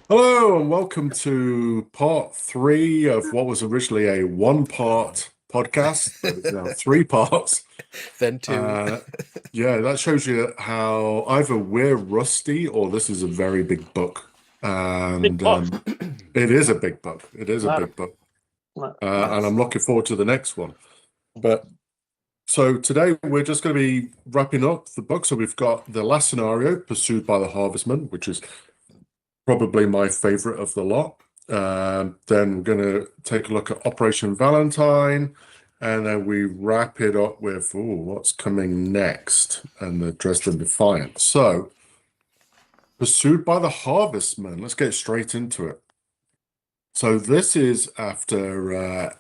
Hello and welcome to part three of what was originally a one-part podcast, but it's now three parts. Then two. Uh, yeah, that shows you how either we're rusty or this is a very big book. Big And book. it is a big book. It is a Claro. big book. Claro. And I'm looking forward to the next one. But so today we're just going to be wrapping up the book. So we've got the last scenario, Pursued by the Harvestman, which is probably my favorite of the lot. Then we're going to take a look at Operation Valentine, and then we wrap it up with what's coming next and the Dresden Defiant. So, Pursued by the Harvestman. Let's get straight into it. So this is after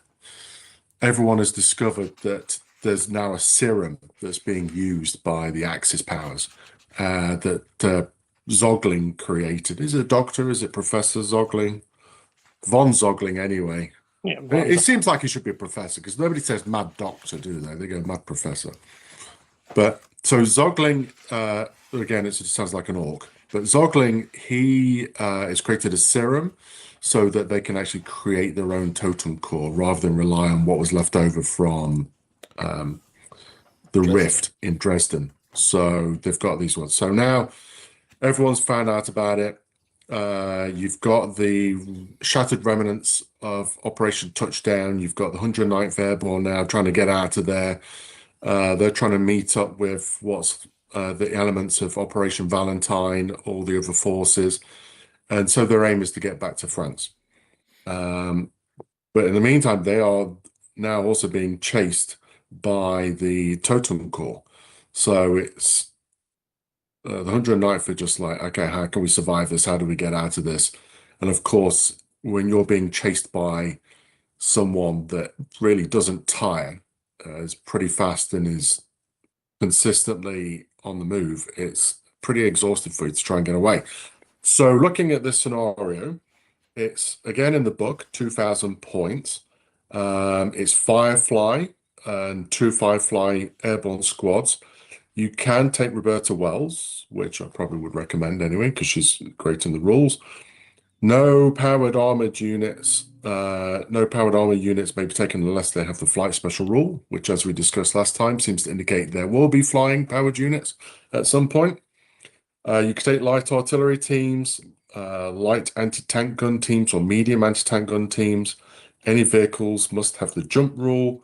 everyone has discovered that there's now a serum that's being used by the Axis powers that Zogling created. Is it a doctor? Is it Professor Zogling? Von Zogling, anyway. Yeah, It seems like he should be a professor because nobody says mad doctor, do they? They go mad professor. But so Zogling, again, it sounds like an orc. But Zogling, he has created a serum so that they can actually create their own totem core rather than rely on what was left over from the rift in Dresden. So they've got these ones. So now everyone's found out about it. You've got the shattered remnants of Operation Touchdown. You've got the 109th Airborne now trying to get out of there. They're trying to meet up with what's the elements of Operation Valentine, all the other forces. And so their aim is to get back to France. But in the meantime, they are now also being chased by the Totem Corps. So it's the 109th are just like, okay, how can we survive this? How do we get out of this? And of course, when you're being chased by someone that really doesn't tire, is pretty fast and is consistently on the move, it's pretty exhausting for you to try and get away. So looking at this scenario, it's again in the book, 2,000 points. It's Firefly and two Firefly airborne squads. You can take Roberta Wells, which I probably would recommend anyway, because she's great in the rules. No powered armored units. No powered armor units may be taken unless they have the flight special rule, which, as we discussed last time, seems to indicate there will be flying powered units at some point. You can take light artillery teams, light anti-tank gun teams, or medium anti-tank gun teams. Any vehicles must have the jump rule.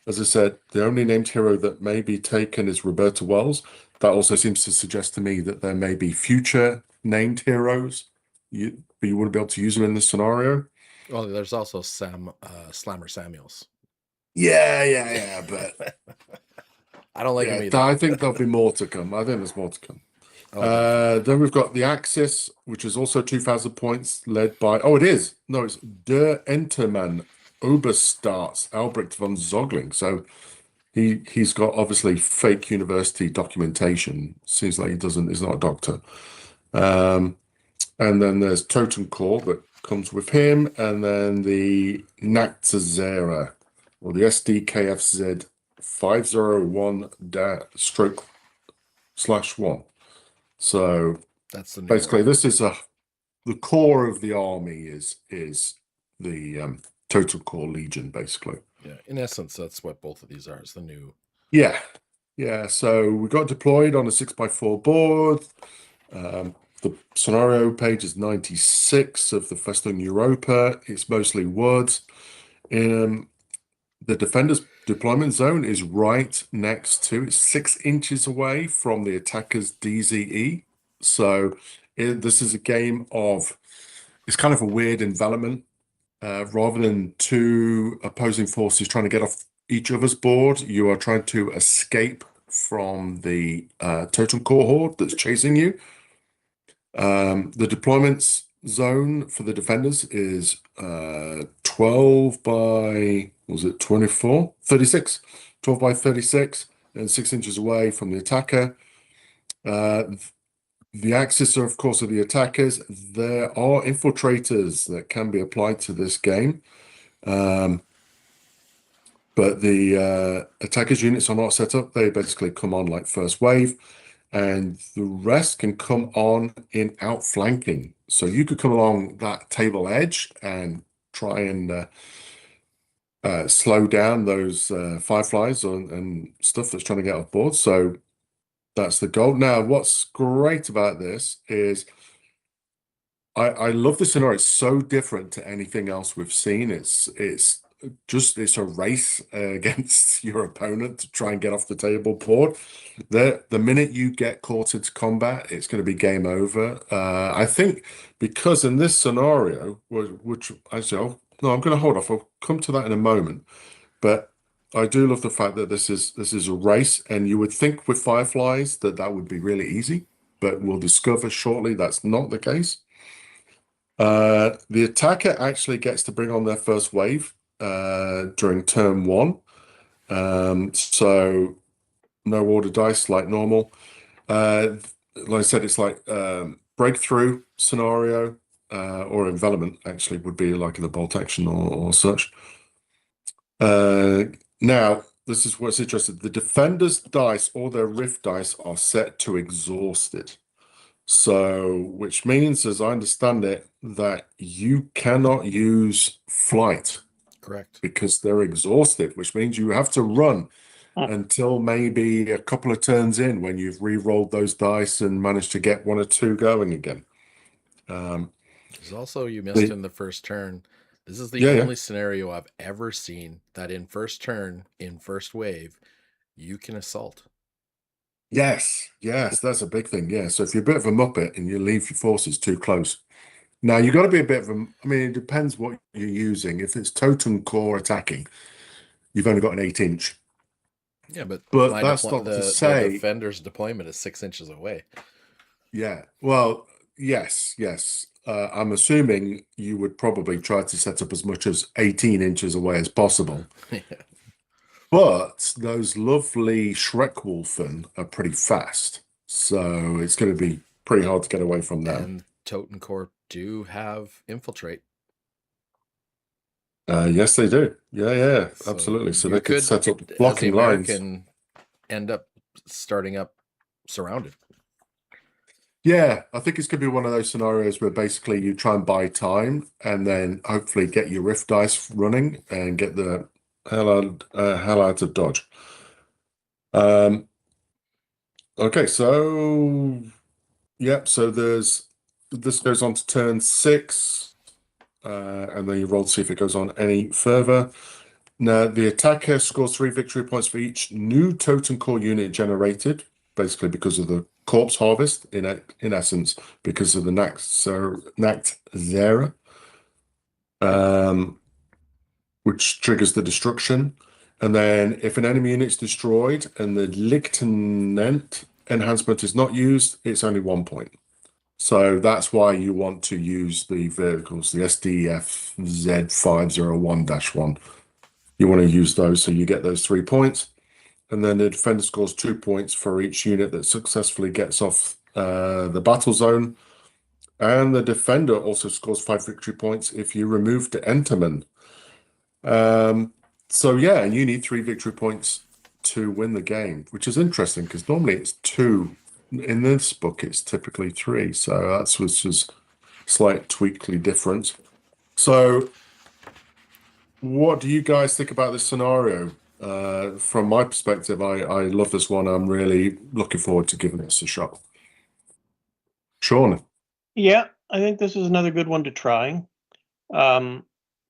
As I said, the only named hero that may be taken is Roberta Wells. That also seems to suggest to me that there may be future named heroes, but you wouldn't be able to use them in this scenario. Well, there's also Slammer Samuels. Yeah, but I don't like him either. I think there'll be more to come. I think there's more to come. Then we've got the Axis, which is also 2,000 points, led by, it's Der Entermann Oberstarts Albrecht von Zogling. So he's got obviously fake university documentation. Seems like he's not a doctor. And then there's Totem Corps that comes with him, and then the Nachtazera, or the SDKFZ 501-/1. So that's basically this is the core of the army is the Total Core Legion, basically. Yeah, in essence, that's what both of these are. It's the new. Yeah. So we got deployed on a 6x4 board. The scenario page is 96 of the Festung Europa. It's mostly words. The defender's deployment zone is right next to, it's 6 inches away from the attacker's DZE. So this is a game of, it's kind of a weird envelopment. Rather than two opposing forces trying to get off each other's board, you are trying to escape from the Totem Core horde that's chasing you. The deployments zone for the defenders is 12 by, was it 24? 36. 12 by 36 and 6 inches away from the attacker. The Axis are, of course, are the attackers. There are infiltrators that can be applied to this game. But the attackers units are not set up. They basically come on like first wave. and the rest can come on in outflanking. So you could come along that table edge and try and slow down those fireflies and stuff that's trying to get off board. So that's the goal. Now, what's great about this is I love the scenario. It's so different to anything else we've seen. It's a race against your opponent to try and get off the table board. The minute you get caught into combat, it's going to be game over. I think because in this scenario, which actually, no, I'm going to hold off. I'll come to that in a moment. But I do love the fact that this is a race, and you would think with fireflies that that would be really easy, but we'll discover shortly that's not the case. The attacker actually gets to bring on their first wave during turn one. So no order dice like normal. Like I said, it's like breakthrough scenario or envelopment actually would be like the bolt action or such. Now, this is what's interesting. The defender's dice or their rift dice are set to exhausted. So, which means, as I understand it, that you cannot use flight Correct. because they're exhausted, which means you have to run until maybe a couple of turns in when you've re-rolled those dice and managed to get one or two going again. There's also, you missed The, in the first turn. This is the yeah, yeah. only scenario I've ever seen that in first turn, in first wave, you can assault. Yes, yes, that's a big thing. Yeah. So if you're a bit of a muppet and you leave your forces too close, now you've got to be a bit of a, I mean, it depends what you're using. If it's totem core attacking, you've only got an 8 inch. Yeah, but But my that's not to the say, defender's deployment is 6 inches away. yeah. Well, yes, yes. I'm assuming you would probably try to set up as much as 18 inches away as possible. Yeah. But those lovely Shrekwolfen are pretty fast. So it's going to be pretty hard to get away from them. And Totencorp do have infiltrate. Yes, they do. Yeah, yeah, So absolutely. So you they could could, set up as the blocking lines. American, end up starting up surrounded. Yeah, I think it's going to be one of those scenarios where basically you try and buy time and then hopefully get your rift dice running and get the hell out of Dodge. Um, okay, so yep, so this goes on to turn 6, and then you roll to see if it goes on any further. Now the attacker scores 3 victory points for each new totem core unit generated, basically because of the corpse harvest, in essence, because of the Nact Zera, um, which triggers the destruction. And then if an enemy unit's destroyed and the Lieutenant enhancement is not used, it's only 1 point. So that's why you want to use the vehicles, the SDF Z501-1. You want to use those so you get those 3 points. And then the defender scores 2 points for each unit that successfully gets off the battle zone. And the defender also scores 5 victory points if you remove the Enterman. So yeah, and you need 3 victory points to win the game, which is interesting because normally it's 2. In this book, it's typically 3. So that's which is slight tweakly different. So what do you guys think about this scenario? From my perspective, I love this one. I'm really looking forward to giving this a shot. Sean. Yeah, I think this is another good one to try. So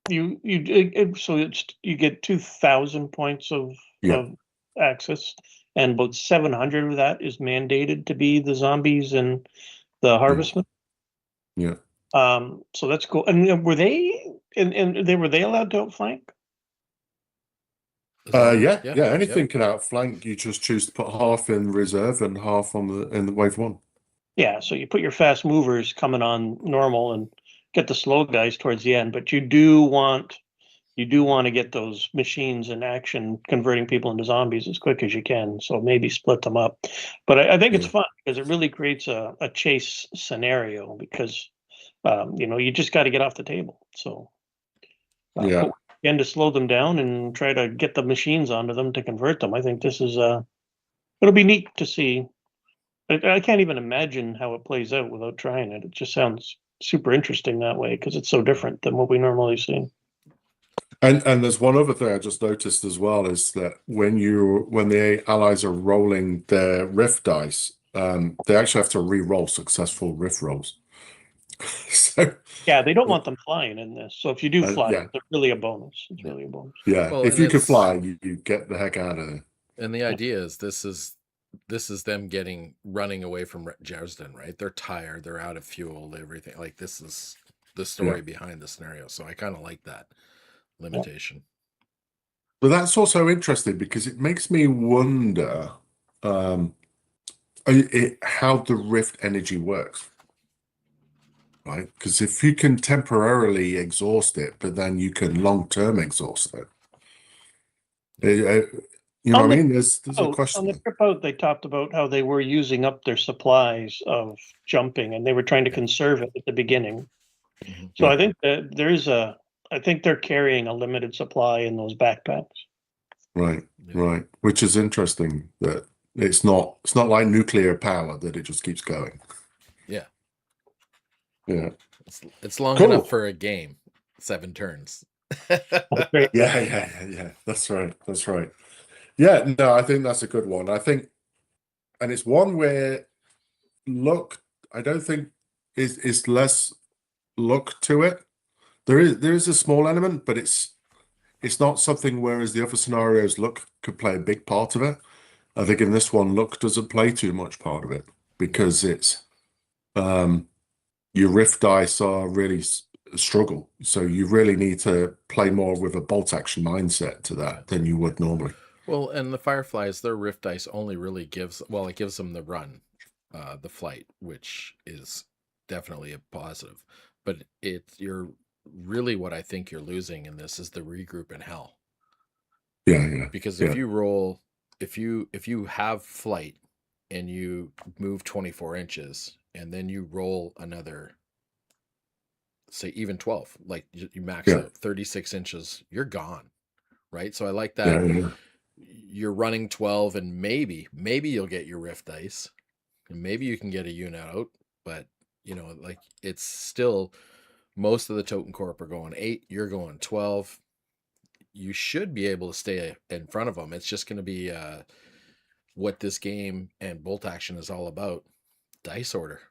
you get 2,000 points Yeah, of access, and about 700 of that is mandated to be the zombies and the harvestmen. yeah. So that's cool. And were they allowed to outflank? Yeah, Yeah, yeah. Anything can outflank. You just choose to put half in reserve and half on in the wave 1. Yeah, so you put your fast movers coming on normal and get the slow guys towards the end, but you do want to get those machines in action, converting people into zombies as quick as you can. So maybe split them up. But I think it's Yeah, fun because it really creates a chase scenario because you just got to get off the table. So yeah. put in to slow them down and try to get the machines onto them to convert them. I think this is it'll be neat to see I can't even imagine how it plays out without trying it. It just sounds super interesting that way because it's so different than what we normally see. And there's one other thing I just noticed as well is that when the allies are rolling their riff dice, they actually have to re-roll successful riff rolls. So Yeah, they don't want them flying in this. So if you do fly, yeah, they're really a bonus. It's really a bonus. yeah. Well, If and you can it's fly, you get the heck out of there. and the idea is this is them running away from Dresden, right? They're tired, they're out of fuel, everything. Like this is the story Yeah. behind the scenario. So I kind of like that Yeah. limitation. But that's also interesting because it makes me wonder how the rift energy works, right? Because if you can temporarily exhaust it, but then you can long-term exhaust it, you know On what I the mean? There's a on the question. trip out, they talked about how they were using up their supplies of jumping, and they were trying to Yeah. conserve it at the beginning. Mhm. So Yeah. I think that I think they're carrying a limited supply in those backpacks. Right, Yeah. right. Which is interesting that it's not like nuclear power that it just keeps going. Yeah. Yeah. It's long Cool. enough for a game. 7 turns. Great. Yeah. That's right. That's right. Yeah, no, I think that's a good one. I think, and it's one where luck, I don't think is less luck to it. There is a small element, but it's not something whereas the other scenarios luck could play a big part of it. I think in this one, luck doesn't play too much part of it because it's your riff dice are really a struggle. So you really need to play more with a bolt action mindset to that than you would normally. Well, and the Fireflies, their rift dice only really it gives them the run, the flight, which is definitely a positive. But you're really what I think you're losing in this is the regroup in hell. Yeah. Because if you have flight and you move 24 inches and then you roll another, say even 12, like you max Yeah. out 36 inches, you're gone, right? So I like that Yeah. you're running 12 and maybe you'll get your rift dice and maybe you can get a unit out, but like it's still most of the totem corp are going 8, you're going 12. You should be able to stay in front of them. It's just going to be what this game and bolt action is all about. Dice order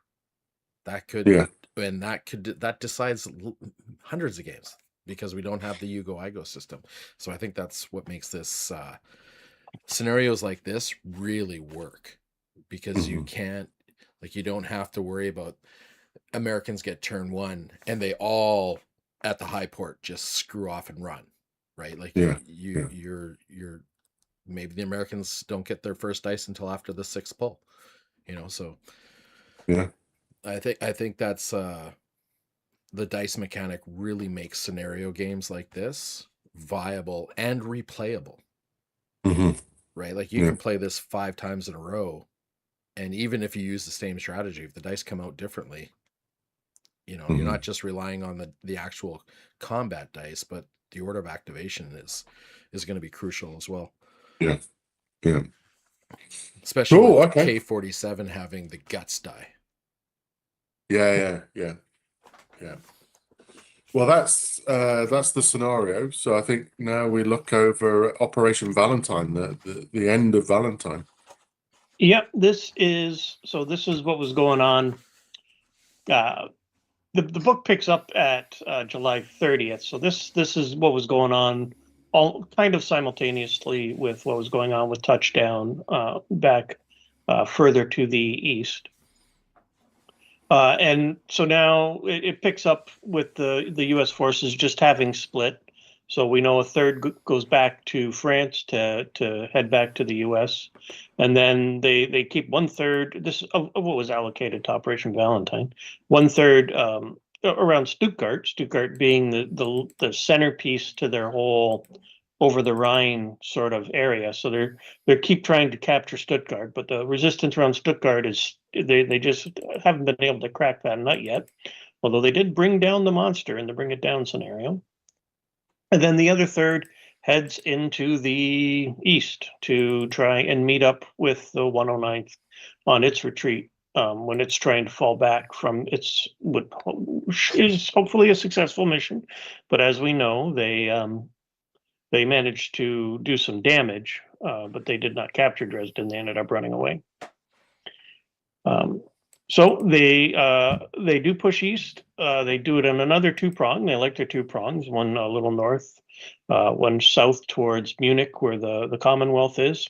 that could Yeah. that decides hundreds of games because we don't have the Yugo Igo system. So I think that's what makes this scenarios like this really work because you Mhm. can't, like, you don't have to worry about Americans get turn 1 and they all at the high port just screw off and run, right? Like Yeah. you're maybe the Americans don't get their first dice until after the 6th pull, so Yeah. I think that's the dice mechanic really makes scenario games like this viable and replayable, Hmm. right? Like you Yeah. can play this 5 times in a row, and even if you use the same strategy, if the dice come out differently, you're not just relying on the actual combat dice, but the order of activation is going to be crucial as well. Yeah. Yeah. Especially Cool. with Okay. K47 having the guts die. Yeah. Well, that's the scenario. So I think now we look over Operation Valentine, the end of Valentine. Yep, this is what was going on. The book picks up at July 30th. So this is what was going on all kind of simultaneously with what was going on with Touchdown back further to the east. And so now it picks up with the U.S. forces just having split. So we know a third goes back to France to head back to the U.S. And then they keep 1/3 this of what was allocated to Operation Valentine, 1/3 around Stuttgart. Stuttgart being the centerpiece to their whole over the Rhine sort of area. So they keep trying to capture Stuttgart, but the resistance around Stuttgart is they just haven't been able to crack that nut yet. Although they did bring down the monster in the Bring It Down scenario. And then the other third heads into the east to try and meet up with the 109th on its retreat when it's trying to fall back from its what is hopefully a successful mission. But as we know, they managed to do some damage, but they did not capture Dresden. They ended up running away. So they do push east. They do it in another two-prong. They like their two prongs, one a little north, one south towards Munich, where the Commonwealth is.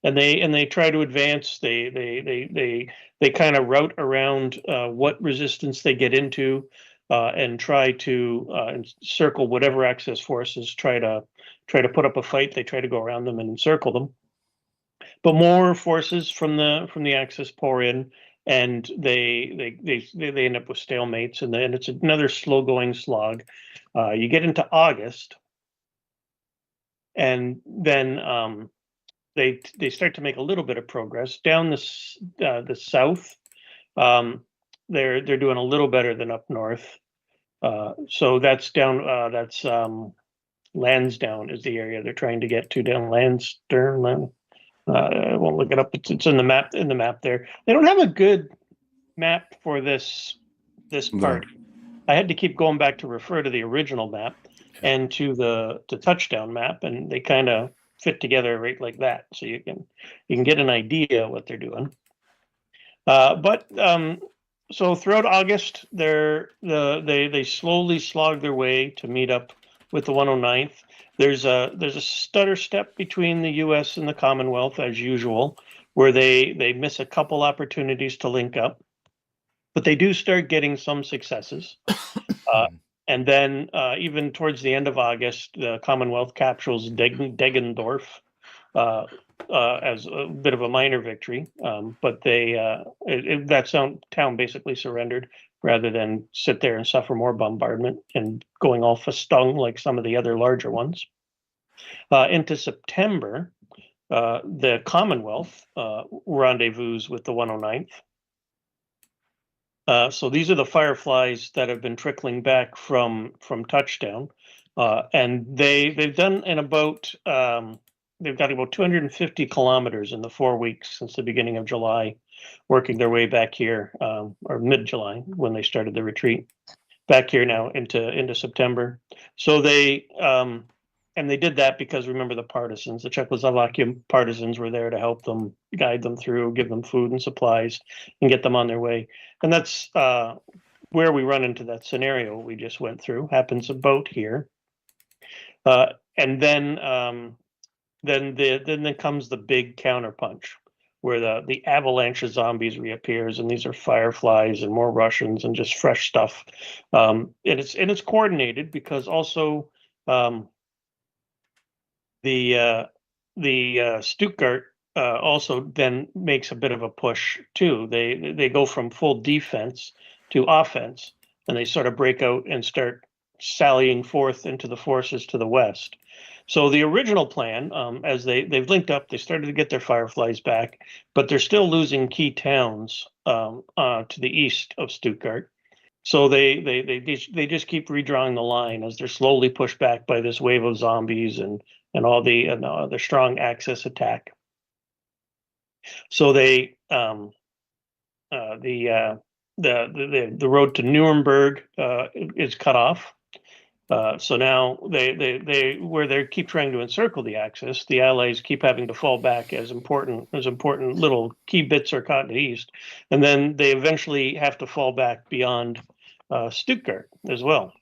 And they try to advance. They kind of route around what resistance they get into, and try to encircle whatever Axis forces try to put up a fight. They try to go around them and encircle them. But more forces from the Axis pour in, and they end up with stalemates, and then it's another slow going slog. You get into August, and then they start to make a little bit of progress down the south. They're doing a little better than up north. So that's down. That's Lansdowne is the area they're trying to get to, down Lansdowne. I won't look it up. It's in the map. In the map there, they don't have a good map for this part. I had to keep going back to refer to the original map and to the touchdown map, and they kind of fit together right like that, so you can get an idea what they're doing. But so throughout August, they slowly slog their way to meet up with the 109th. There's a stutter step between the U.S. and the Commonwealth, as usual, where they miss a couple opportunities to link up, but they do start getting some successes. And then even towards the end of August, the Commonwealth captures Deggendorf as a bit of a minor victory, but that town basically surrendered rather than sit there and suffer more bombardment and going all Festung like some of the other larger ones. Into September, the Commonwealth rendezvous with the 109th. So these are the Fireflies that have been trickling back from touchdown, and they've done in about they've got about 250 kilometers in the 4 weeks since the beginning of July, working their way back here, or mid-July when they started the retreat, back here now into September. So they did that because, remember, the partisans, the Czechoslovakian partisans, were there to help them, guide them through, give them food and supplies, and get them on their way. And that's where we run into that scenario we just went through. Happens about here, and then comes the big counterpunch, where the avalanche of zombies reappears, and these are Fireflies and more Russians and just fresh stuff. And it's coordinated because also the Stuttgart also then makes a bit of a push too. They go from full defense to offense, and they sort of break out and start sallying forth into the forces to the west. So the original plan, as they've linked up, they started to get their Fireflies back, but they're still losing key towns to the east of Stuttgart. So they just keep redrawing the line as they're slowly pushed back by this wave of zombies and all the strong Axis attack. So the road to Nuremberg is cut off. So now where they keep trying to encircle the Axis, the Allies keep having to fall back as important little key bits are caught in the east, and then they eventually have to fall back beyond Stuttgart as well.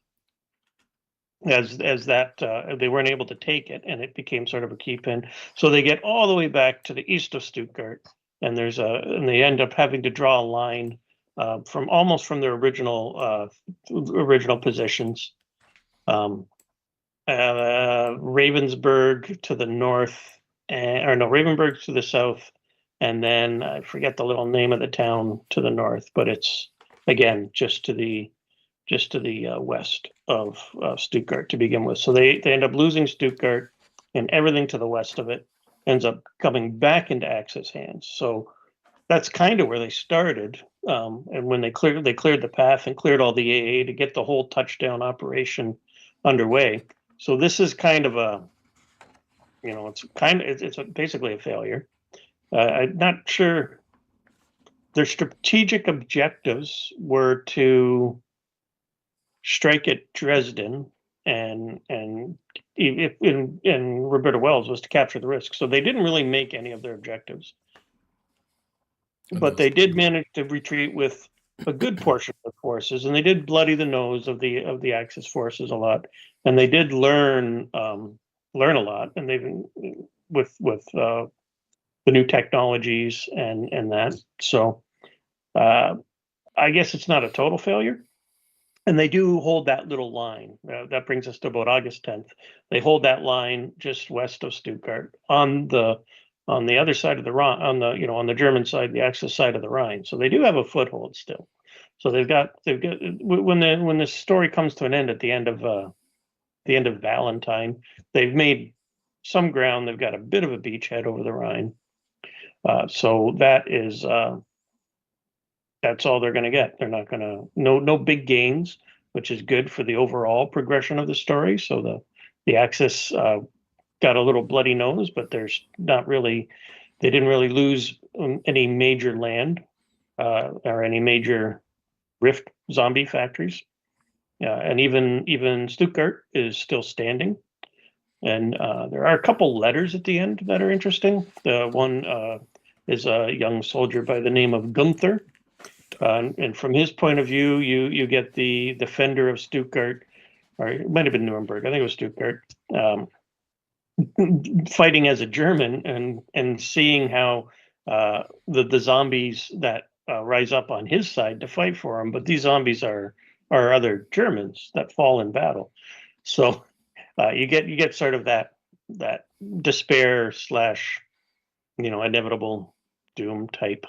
As that they weren't able to take it, and it became sort of a key pin. So they get all the way back to the east of Stuttgart, and they end up having to draw a line from their original positions. Ravensburg to the north, Ravensburg to the south, and then I forget the little name of the town to the north, but it's again just to the west of Stuttgart to begin with. So they end up losing Stuttgart, and everything to the west of it ends up coming back into Axis hands. So that's kind of where they started. And when they cleared the path and cleared all the AA to get the whole touchdown operation underway. So this is kind of it's basically a failure. I'm not sure. Their strategic objectives were to strike at Dresden, and Roberta Wells was to capture the risk. So they didn't really make any of their objectives, but they did manage to retreat with a good portion of the forces, and they did bloody the nose of the Axis forces a lot, and they did learn a lot, and they've been with the new technologies and that. So I guess it's not a total failure. And they do hold that little line. That brings us to about August 10th. They hold that line just west of Stuttgart on the other side of the Rhine, on the German side, the Axis side of the Rhine. So they do have a foothold still. So they've got when the story comes to an end at the end of Valentine, they've made some ground. They've got a bit of a beachhead over the Rhine. So that's all they're going to get. They're not going to no big gains, which is good for the overall progression of the story. So the Axis got a little bloody nose, but there's not really. They didn't really lose any major land or any major rift zombie factories, and even Stuttgart is still standing. And there are a couple letters at the end that are interesting. The one is a young soldier by the name of Gunther. And from his point of view, you get the defender of Stuttgart, or it might have been Nuremberg. I think it was Stuttgart, fighting as a German and seeing how the zombies that rise up on his side to fight for him, but these zombies are other Germans that fall in battle. So you get sort of that despair / inevitable doom type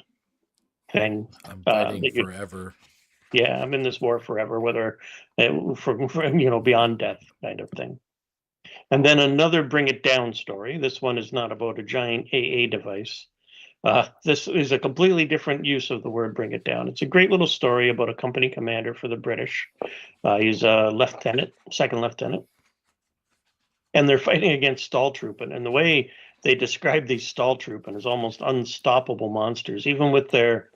thing. I'm fighting forever. Yeah, I'm in this war forever, whether from beyond death kind of thing. And then another bring it down story. This one is not about a giant AA device. This is a completely different use of the word bring it down. It's a great little story about a company commander for the British. He's a lieutenant, second lieutenant. And they're fighting against Stahltruppen. And the way they describe these Stahltruppen as almost unstoppable monsters, even with their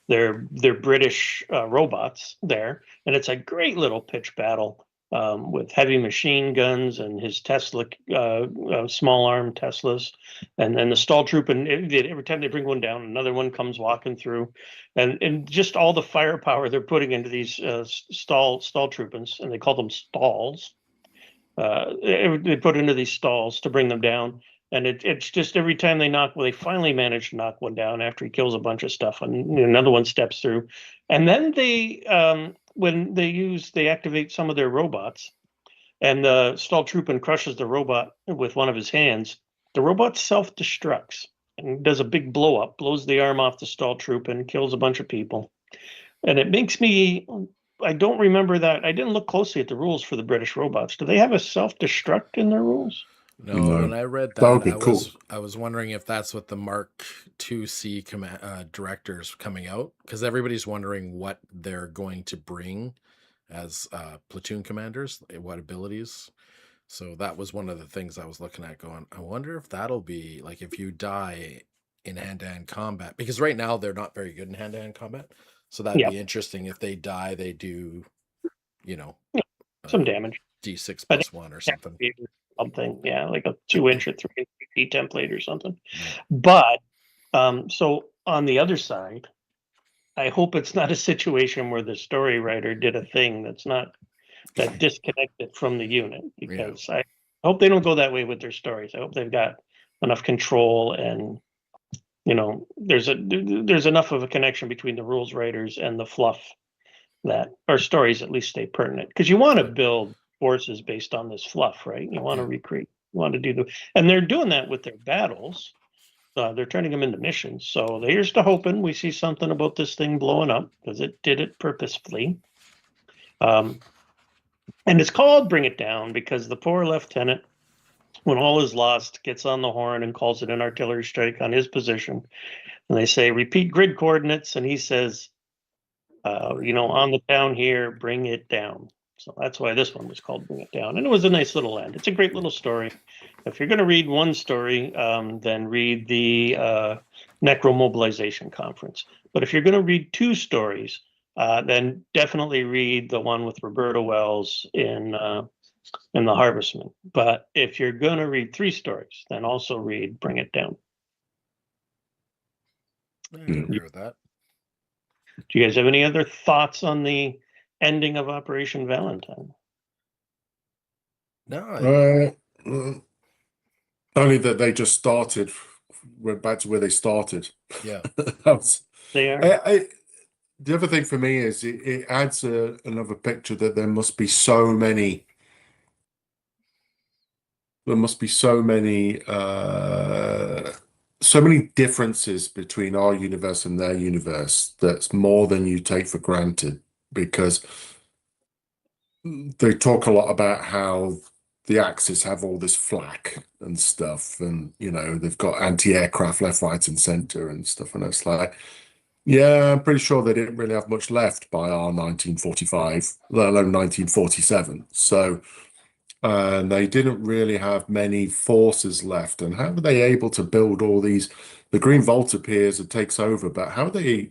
British robots there. And it's a great little pitch battle with heavy machine guns and his Tesla, small arm Teslas. And then the Stahltruppen, every time they bring one down, another one comes walking through. And just all the firepower they're putting into these Stahltruppens, and they call them stalls. They put into these stalls to bring them down, and it's just every time they finally manage to knock one down after he kills a bunch of stuff, and another one steps through, and then when they activate some of their robots, and the Stahltruppen crushes the robot with one of his hands. The robot self-destructs and does a big blow up, blows the arm off the Stahltruppen, kills a bunch of people, and it makes me. I don't remember that. I didn't look closely at the rules for the British robots. Do they have a self-destruct in their rules? No, when I read That would that, be cool. I was wondering if that's what the Mark IIc director's coming out, because everybody's wondering what they're going to bring as platoon commanders, what abilities. So that was one of the things I was looking at going, I wonder if that'll be like if you die in hand-to-hand combat, because right now they're not very good in hand-to-hand combat. So that'd Yeah. be interesting. If they die, they do, Some damage. D6 I plus 1 or something. Something, yeah, like a 2-inch or 3 template or something. Yeah. But so on the other side, I hope it's not a situation where the story writer did a thing that disconnected from the unit, because I hope they don't go that way with their stories. I hope they've got enough control, and there's enough of a connection between the rules writers and the fluff that our stories at least stay pertinent, because you want to build forces based on this fluff, right? You want to recreate, you want to do and they're doing that with their battles. They're turning them into missions. So here's to hoping we see something about this thing blowing up, because it did it purposefully. And it's called Bring It Down because the poor lieutenant, when all is lost, gets on the horn and calls it an artillery strike on his position. And they say, repeat grid coordinates. And he says, on the town here, bring it down. So that's why this one was called Bring It Down. And it was a nice little end. It's a great little story. If you're going to read one story, then read the Necromobilization Conference. But if you're going to read two stories, then definitely read the one with Roberta Wells in The Harvestman. But if you're going to read three stories, then also read Bring It Down. I agree with that. Do you guys have any other thoughts on the ending of Operation Valentine? No, Only that they just started, went back to where they started. yeah. They are. The other thing for me is it adds another picture that there must be so many so many differences between our universe and their universe that's more than you take for granted, because they talk a lot about how the Axis have all this flak and stuff, and they've got anti-aircraft left, right, and center and stuff, and it's like, yeah, I'm pretty sure they didn't really have much left by our 1945, let alone 1947. So, and they didn't really have many forces left. And how were they able to build all these? The Green Vault appears and takes over, but how they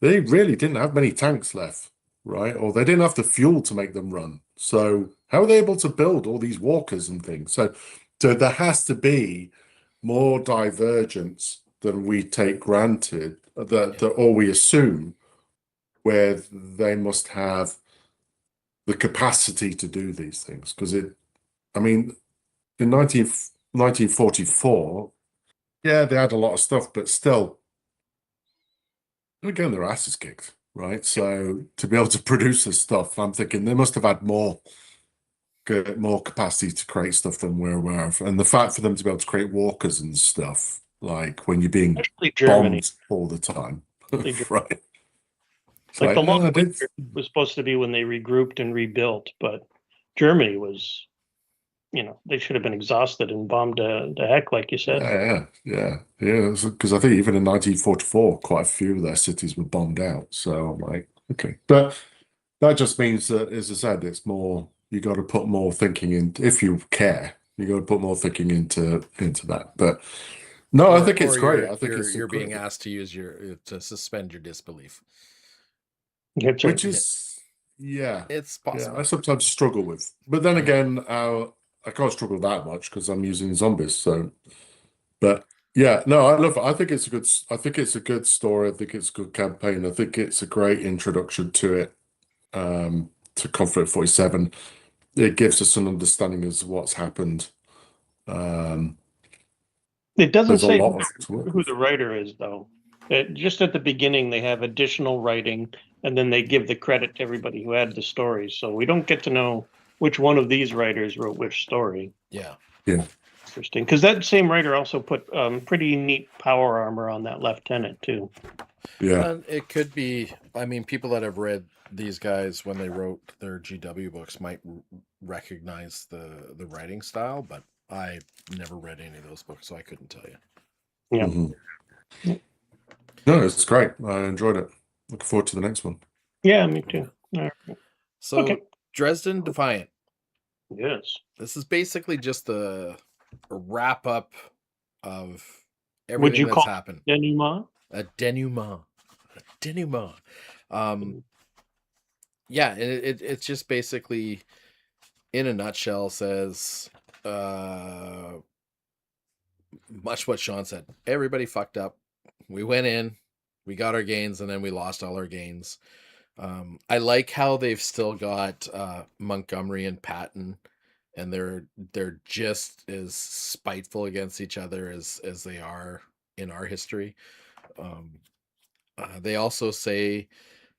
really didn't have many tanks left, right? Or they didn't have the fuel to make them run. So how are they able to build all these walkers and things? So there has to be more divergence than we take granted, or we assume, where they must have the capacity to do these things. Because I mean, in 1944, yeah, they had a lot of stuff, but still, they're getting their asses kicked, right? So to be able to produce this stuff, I'm thinking they must have had more capacity to create stuff than we're aware of. And the fact for them to be able to create walkers and stuff, like when you're being Especially Germany. bombed all the time, Especially Germany. right? It's Like the oh, long winter was supposed to be when they regrouped and rebuilt, but Germany was, they should have been exhausted and bombed to heck, like you said. yeah. Because I think even in 1944, quite a few of their cities were bombed out. So I'm like, okay, but that just means that, as I said, it's more. You got to put more thinking in if you care. You got to put more thinking into that. But no, I think it's great. I think you're being asked to use to suspend your disbelief, which is it's possible. I sometimes struggle with, but then again, I can't struggle that much because I'm using zombies. So, but yeah, no, I love it. I think it's a good story. I think it's a good campaign. I think it's a great introduction to it. To Conflict 47, it gives us an understanding as what's happened. It doesn't There's a say lot to work who with. the writer is, though. Just at the beginning, they have additional writing, and then they give the credit to everybody who had the stories. So we don't get to know which one of these writers wrote which story. Yeah. Interesting, because that same writer also put pretty neat power armor on that lieutenant too. Yeah. And it could be. I mean, people that have read these guys when they wrote their GW books might recognize the writing style, but I never read any of those books, so I couldn't tell you. Yeah. Mm-hmm. No, it's great. I enjoyed it. Looking forward to the next one. Yeah, me too. Right. So, Dresden Defiant. Yes. This is basically just a wrap up of everything that's happened. Denouement? A denouement. Yeah, it's just basically, in a nutshell, says much what Sean said. Everybody fucked up. We went in, we got our gains, and then we lost all our gains. I like how they've still got Montgomery and Patton, and they're just as spiteful against each other as they are in our history. They also say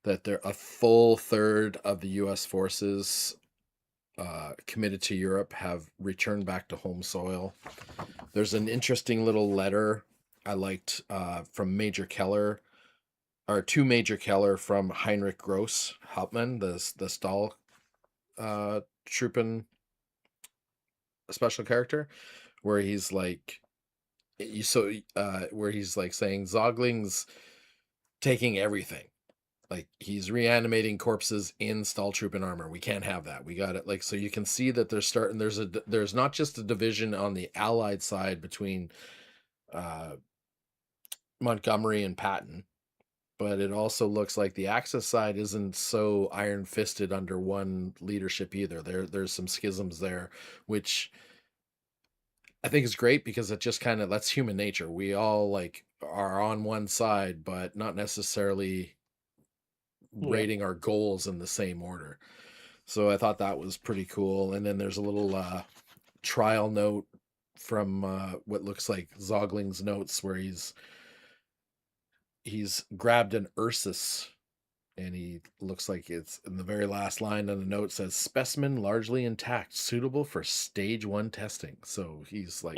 that they're a full third of the U.S. forces committed to Europe have returned back to home soil. There's an interesting little letter I liked from Major Keller, or to Major Keller, from Heinrich Gross Hauptmann, the Stahl Truppen special character, where he's like, where he's like saying Zogling's taking everything. like he's reanimating corpses in Stalltrooper armor. We can't have that. We got it. Like, so you can see that there's not just a division on the Allied side between Montgomery and Patton, but it also looks like the Axis side isn't so iron-fisted under one leadership either. There's some schisms there, which I think is great because it just kind of, that's human nature. We all like are on one side, but not necessarily rating our goals in the same order. So I thought that was pretty cool. And then there's a little trial note from what looks like Zogling's notes where he's grabbed an Ursus, and he looks like it's in the very last line on the note says specimen largely intact, suitable for stage 1 testing. So he's like,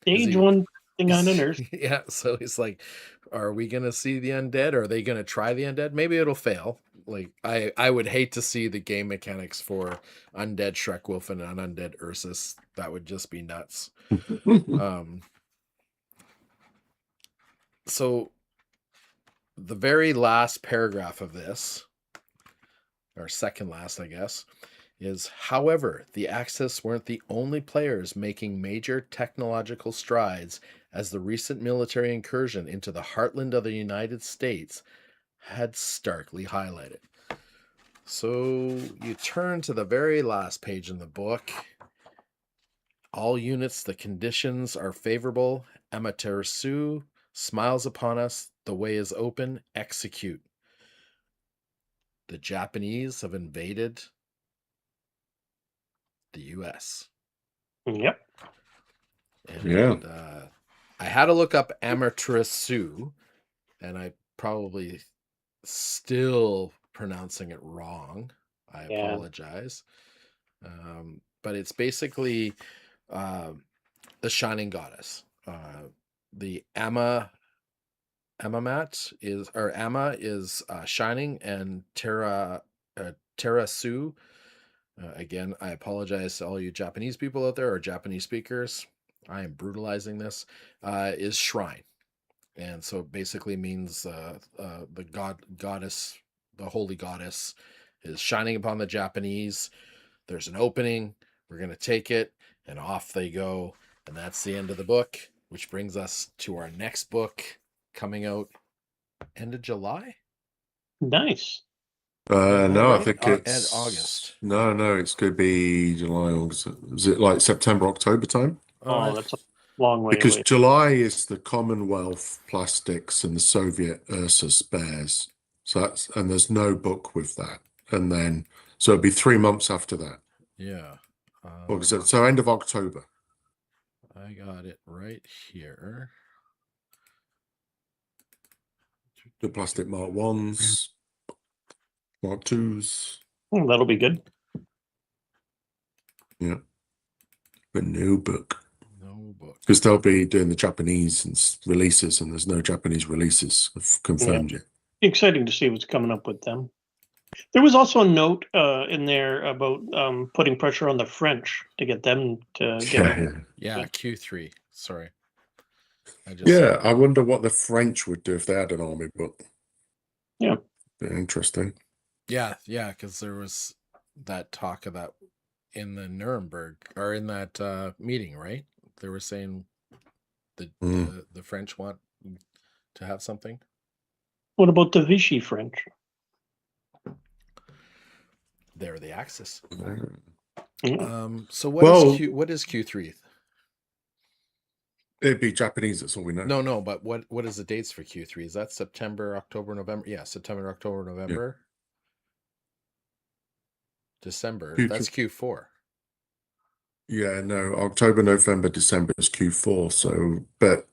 stage 1 thing on an Earth. Yeah, so he's like, are we gonna see the undead? Or are they gonna try the undead? Maybe it'll fail. Like I would hate to see the game mechanics for undead Shrekwolf and an undead Ursus. That would just be nuts. So the very last paragraph of this, or second last, I guess, is, however, the Axis weren't the only players making major technological strides, as the recent military incursion into the heartland of the United States had starkly highlighted. So you turn to the very last page in the book. All units, the conditions are favorable. Amaterasu smiles upon us. The way is open. Execute. The Japanese have invaded the U.S. Yep. And, I had to look up Amaterasu, and I probably still pronouncing it wrong. I apologize. But it's basically the shining goddess. The Amma is shining, and Terasu. Again, I apologize to all you Japanese people out there or Japanese speakers. I am brutalizing this. Is shrine, and so it basically means the goddess, the holy goddess, is shining upon the Japanese. There's an opening. We're gonna take it, and off they go. And that's the end of the book, which brings us to our next book coming out end of July. Nice. No, I think it's August. No, it's going to be July, August. Is it like September, October time? Oh, that's a long way Because away. July is the Commonwealth Plastics and the Soviet Ursus bears. So and there's no book with that. And then, so it'll be 3 months after that. Yeah. So end of October. I got it right here. The plastic Mark 1s, Mark 2s. Oh, that'll be good. Yeah. But no book. No book. Because they'll be doing the Japanese releases, and there's no Japanese releases confirmed yet. Exciting to see what's coming up with them. There was also a note in there about putting pressure on the French to get them to get Yeah, Q3. Sorry. I wonder what the French would do if they had an army book. Yeah. Interesting. Yeah, because there was that talk of that in the Nuremberg, or in that meeting, right? They were saying the French want to have something. What about the Vichy French? They're the Axis. So what is Q3? It'd be Japanese, that's all we know. No, but what is the dates for Q3? Is that September, October, November? Yeah, September, October, November. Yeah. December. Q2. That's Q4. Yeah, no, October, November, December is Q4. So, but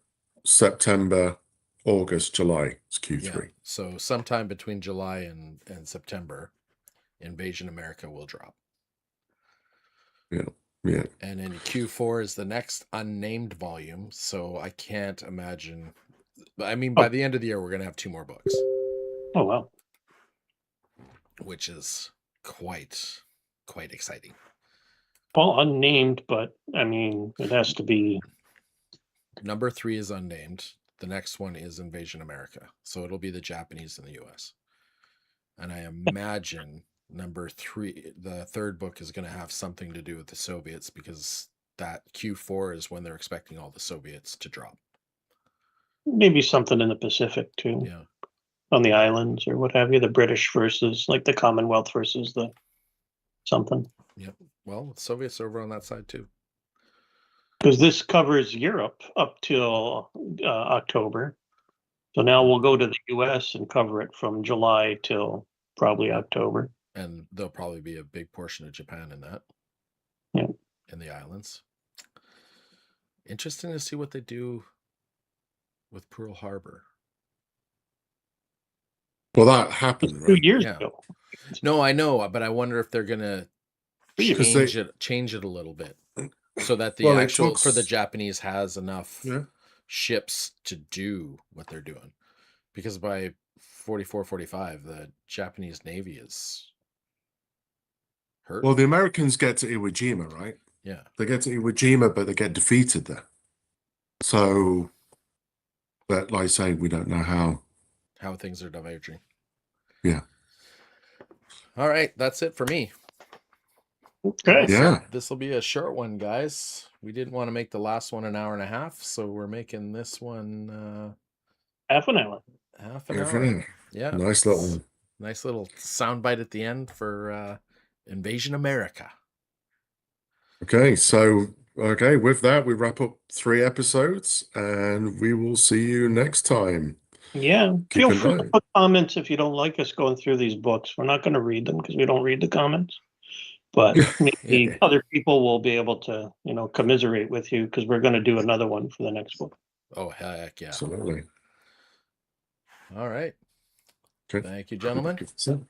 September, August, July is Q3. Yeah. So sometime between July and September, Invasion America will drop. Yeah. And then Q4 is the next unnamed volume. So I can't imagine. I mean, by the end of the year, we're going to have 2 more books. Oh, wow. Which is quite exciting. Well, unnamed, but I mean, it has to be. Number 3 is unnamed. The next one is Invasion America. So it'll be the Japanese and the US. And I imagine number 3, the third book, is going to have something to do with the Soviets, because that Q4 is when they're expecting all the Soviets to drop. Maybe something in the Pacific too, Yeah. on the islands or what have you. The British versus like the Commonwealth versus the something. Yep. Well, the Soviets are over on that side too. Because this covers Europe up till October. So now we'll go to the US and cover it from July till probably October. And there'll probably be a big portion of Japan in that. Yeah. In the islands. Interesting to see what they do with Pearl Harbor. Well, that happened, 2 right? years Yeah. ago. No, I know, but I wonder if they're gonna Because change it a little bit, so that the Well, it actual for the looks- Japanese has enough Yeah. ships to do what they're doing. Because by 44, 45, the Japanese Navy is hurt. Well, the Americans get to Iwo Jima, right? Yeah. They get to Iwo Jima, but they get defeated there. So, but like I say, we don't know How things are diverging. Yeah. All right, that's it for me. okay. Yeah. This will be a short one, guys. We didn't want to make the last one an hour and a half, so we're making this one Half an hour. half an Yeah, for hour. now. Yeah. Nice little one. Nice little soundbite at the end for Invasion America. Okay, so with that, we wrap up 3 episodes, and we will see you next time. Yeah. Keep Feel an free eye. to put comments if you don't like us going through these books. We're not going to read them because we don't read the comments. But maybe other people will be able to, commiserate with you because we're going to do another one for the next book. Oh, heck yeah. Absolutely. All right. Okay. Thank you, gentlemen. So-